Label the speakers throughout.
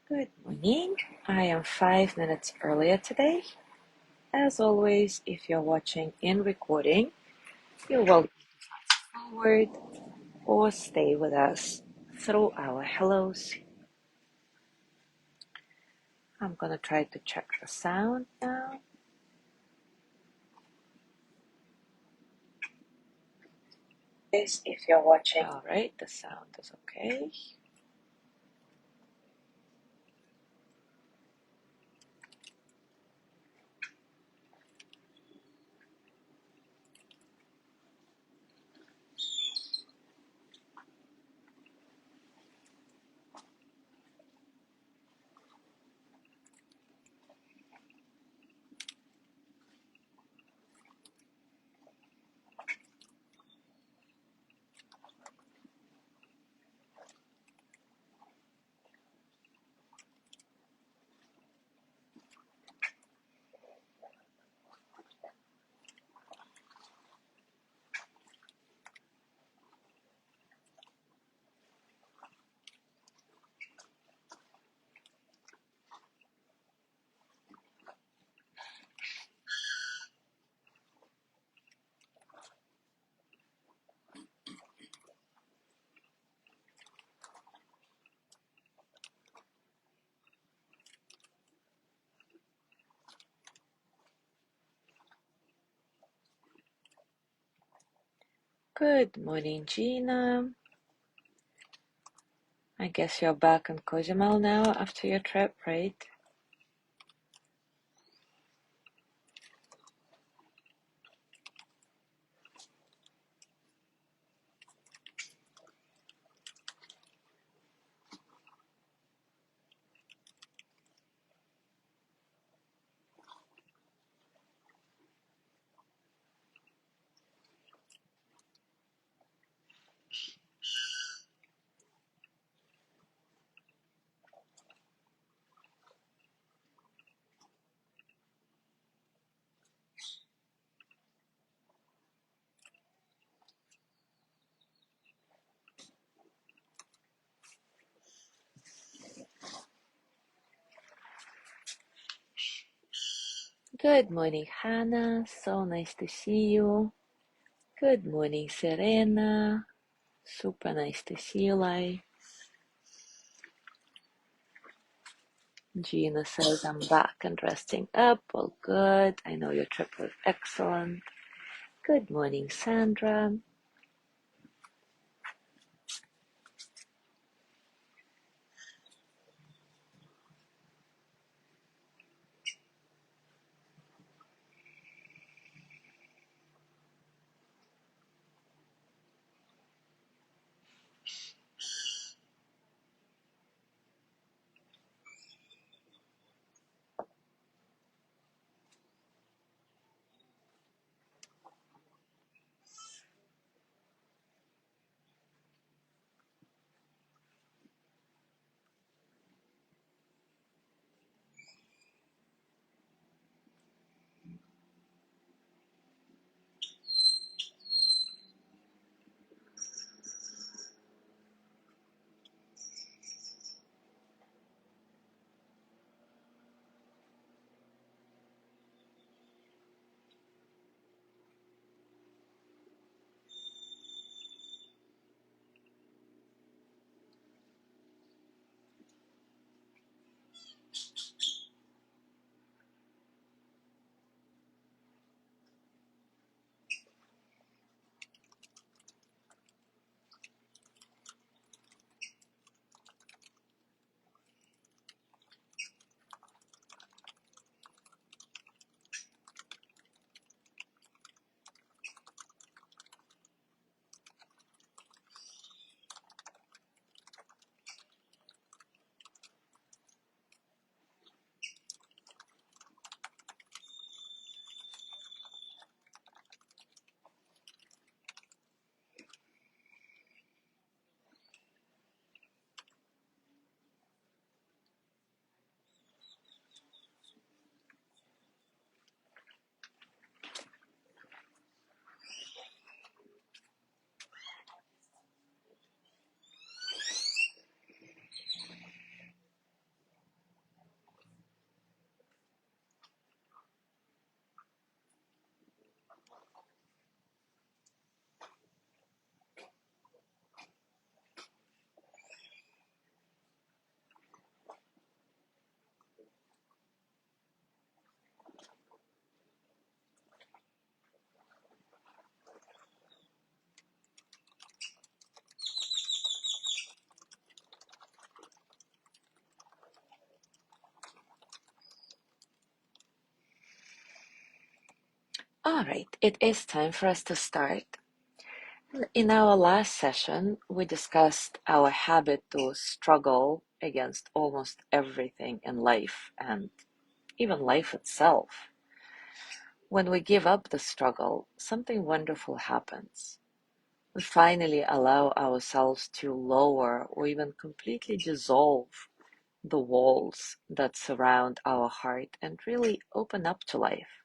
Speaker 1: Good morning. I am 5 minutes earlier today. As always, if you're watching in recording, you're welcome to fast forward or stay with us through our hellos. I'm gonna try to check the sound now. If you're watching. All right, the sound is okay. Good morning, Gina. I guess you're back in Cozumel now after your trip, right? Good morning, Hannah. So nice to see you. Good morning, Serena. Super nice to see you, Lai. Gina says, I'm back and resting up. All good. I know your trip was excellent. Good morning, Sandra. All right, it is time for us to start. In our last session, we discussed our habit to struggle against almost everything in life and even life itself. When we give up the struggle, something wonderful happens. We finally allow ourselves to lower or even completely dissolve the walls that surround our heart and really open up to life,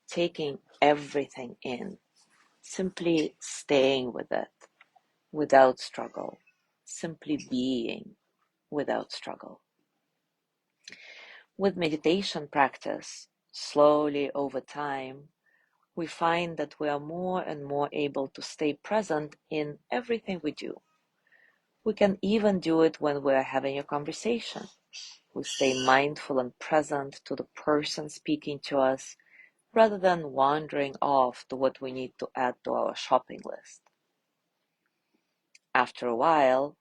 Speaker 1: taking everything in, simply staying with it without struggle, simply being without struggle. With meditation practice, slowly over time, we find that we are more and more able to stay present in everything we do. We can even do it when we are having a conversation. We stay mindful and present to the person speaking to us rather than wandering off to what we need to add to our shopping list. After a while,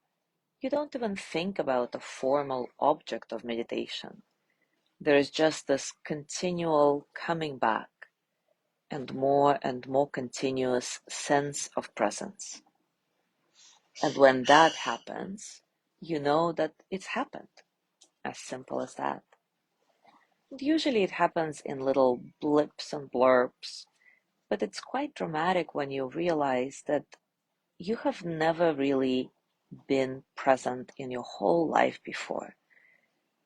Speaker 1: you don't even think about the formal object of meditation. There is just this continual coming back and more continuous sense of presence. And when that happens, you know that it's happened. As simple as that. And usually it happens in little blips and blurbs, but it's quite dramatic when you realize that you have never really been present in your whole life before.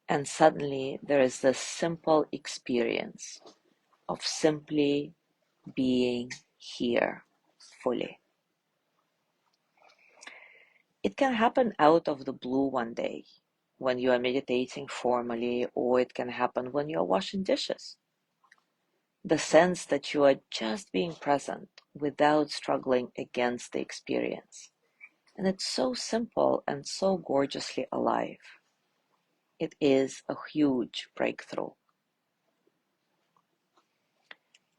Speaker 1: And suddenly there is this simple experience of simply being here fully. It can happen out of the blue one day when you are meditating formally, or it can happen when you are washing dishes. The sense that you are just being present without struggling against the experience. And it's so simple and so gorgeously alive. It is a huge breakthrough.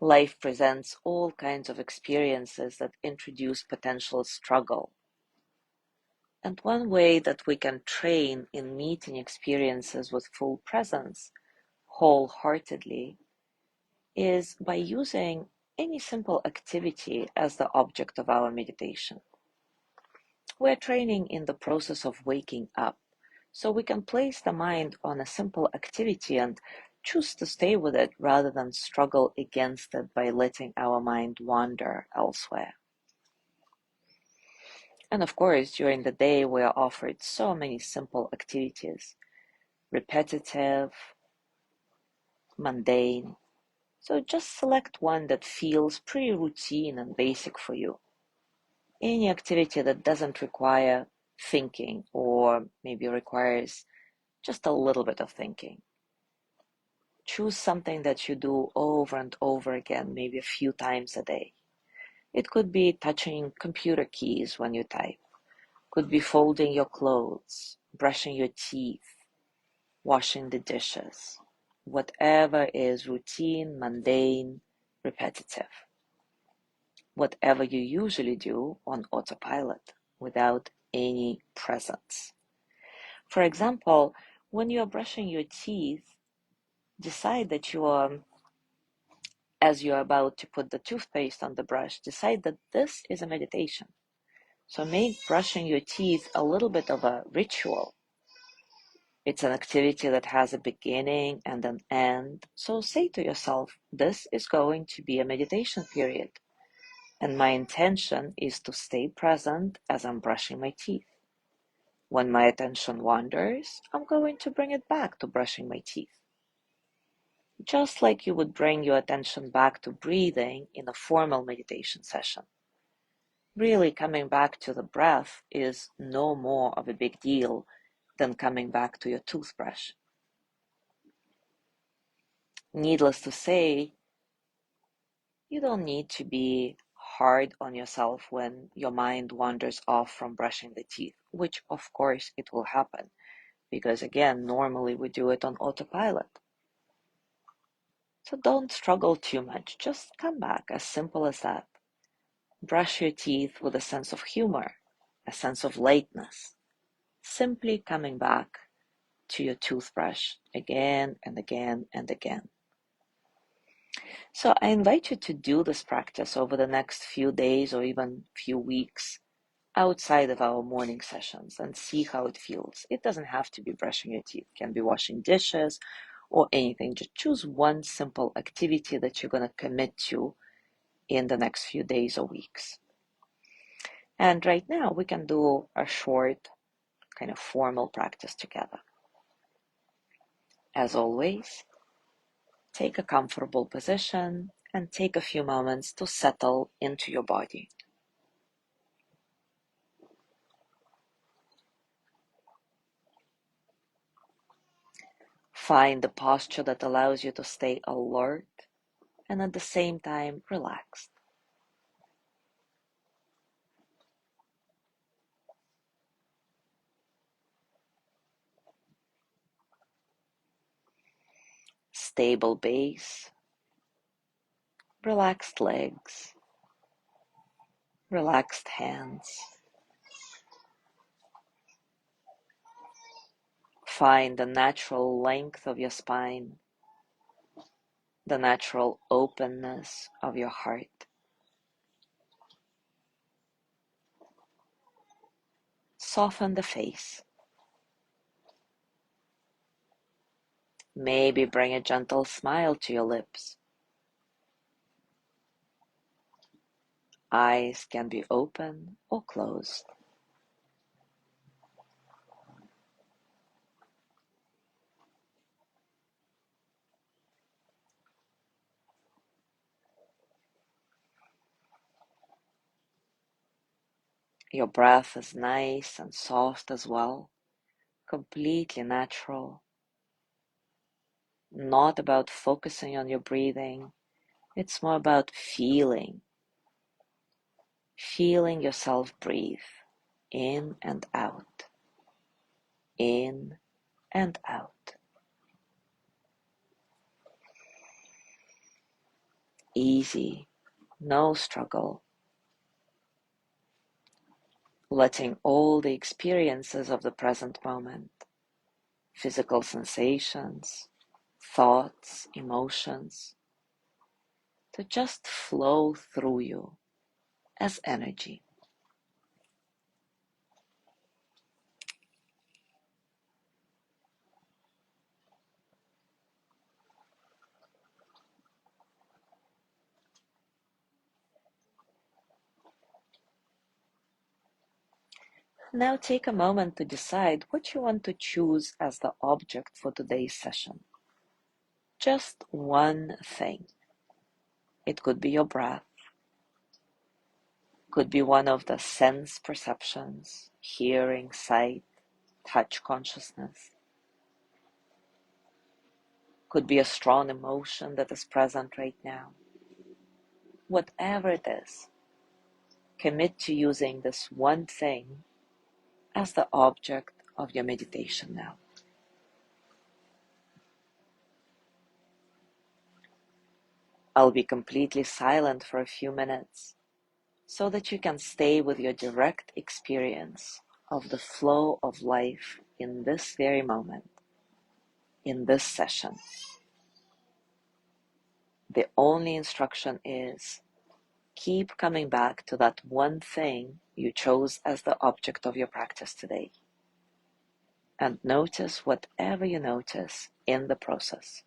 Speaker 1: Life presents all kinds of experiences that introduce potential struggle. And one way that we can train in meeting experiences with full presence, wholeheartedly, is by using any simple activity as the object of our meditation. We're training in the process of waking up, so we can place the mind on a simple activity and choose to stay with it rather than struggle against it by letting our mind wander elsewhere. And of course, during the day, we are offered so many simple activities, repetitive, mundane. So just select one that feels pretty routine and basic for you. Any activity that doesn't require thinking or maybe requires just a little bit of thinking. Choose something that you do over and over again, maybe a few times a day. It could be touching computer keys when you type, could be folding your clothes, brushing your teeth, washing the dishes. Whatever is routine, mundane, repetitive. Whatever you usually do on autopilot without any presence. For example, when you are brushing your teeth, decide that as you are about to put the toothpaste on the brush, decide that this is a meditation. So make brushing your teeth a little bit of a ritual. It's an activity that has a beginning and an end. So say to yourself, this is going to be a meditation period. And my intention is to stay present as I'm brushing my teeth. When my attention wanders, I'm going to bring it back to brushing my teeth. Just like you would bring your attention back to breathing in a formal meditation session. Really coming back to the breath is no more of a big deal than coming back to your toothbrush. Needless to say, you don't need to be hard on yourself when your mind wanders off from brushing the teeth, which of course it will happen, because again, normally we do it on autopilot. So don't struggle too much, just come back, as simple as that. Brush your teeth with a sense of humor, a sense of lightness, simply coming back to your toothbrush again and again and again. So I invite you to do this practice over the next few days or even few weeks outside of our morning sessions and see how it feels. It doesn't have to be brushing your teeth, it can be washing dishes or anything. Just choose one simple activity that you're going to commit to in the next few days or weeks. And right now we can do a short kind of formal practice together. As always, take a comfortable position and take a few moments to settle into your body. Find the posture that allows you to stay alert and at the same time relaxed. Stable base, relaxed legs, relaxed hands. Find the natural length of your spine, the natural openness of your heart. Soften the face. Maybe bring a gentle smile to your lips. Eyes can be open or closed. Your breath is nice and soft as well, completely natural. Not about focusing on your breathing, it's more about feeling yourself breathe in and out, in and out. Easy, no struggle. Letting all the experiences of the present moment, physical sensations, thoughts, emotions, to just flow through you as energy. Now take a moment to decide what you want to choose as the object for today's session. Just one thing. It could be your breath, could be one of the sense perceptions, hearing, sight, touch consciousness. Could be a strong emotion that is present right now. Whatever it is, commit to using this one thing as the object of your meditation now. I'll be completely silent for a few minutes so that you can stay with your direct experience of the flow of life in this very moment, in this session. The only instruction is keep coming back to that one thing you chose as the object of your practice today. And notice whatever you notice in the process.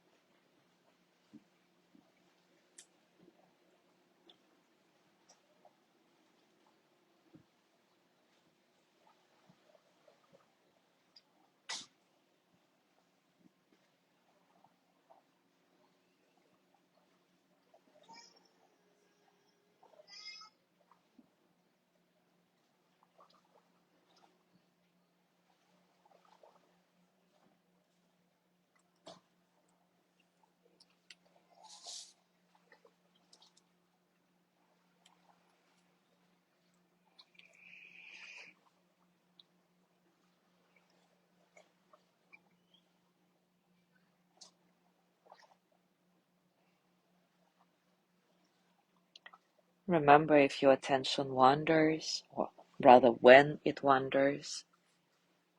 Speaker 1: Remember, if your attention wanders, or rather when it wanders,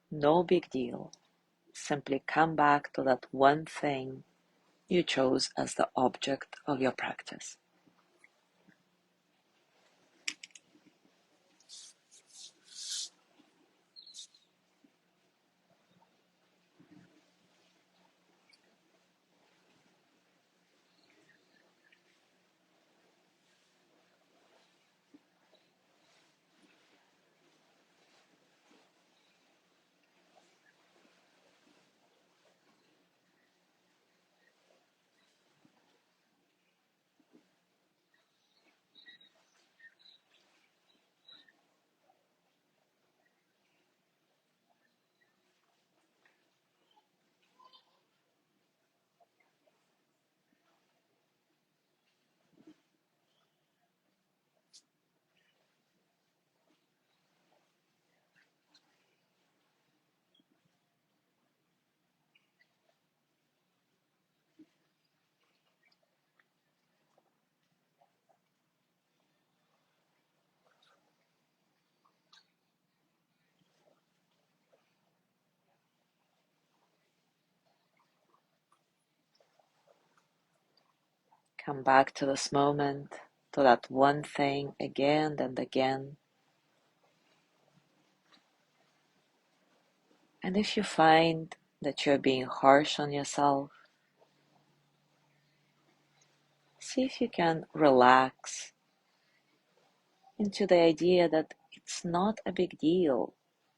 Speaker 1: no big deal. Simply come back to that one thing you chose as the object of your practice. Come back to this moment, to that one thing again and again. And if you find that you're being harsh on yourself, see if you can relax into the idea that it's not a big deal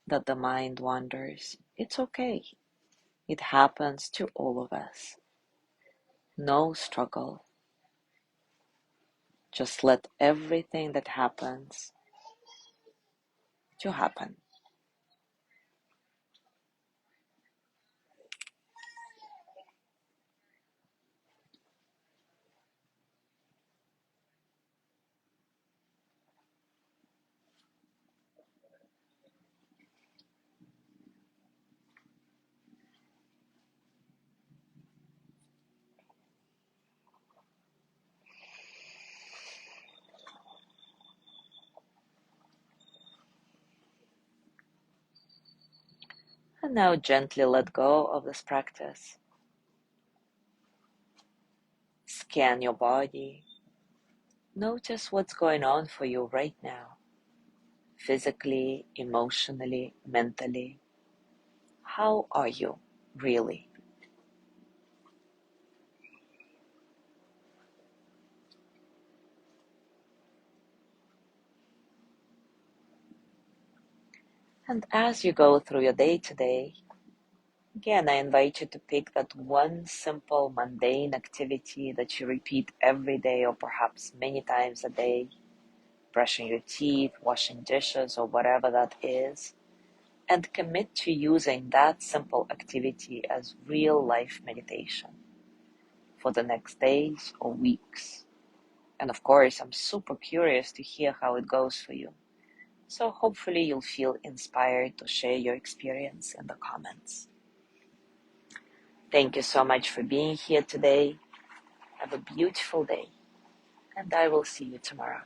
Speaker 1: that the mind wanders. It's okay. It happens to all of us. No struggle. Just let everything that happens to happen. And now gently let go of this practice. Scan your body. Notice what's going on for you right now. Physically, emotionally, mentally. How are you really? And as you go through your day today, again, I invite you to pick that one simple mundane activity that you repeat every day or perhaps many times a day, brushing your teeth, washing dishes, or whatever that is, and commit to using that simple activity as real life meditation for the next days or weeks. And of course, I'm super curious to hear how it goes for you. So hopefully you'll feel inspired to share your experience in the comments. Thank you so much for being here today. Have a beautiful day, and I will see you tomorrow.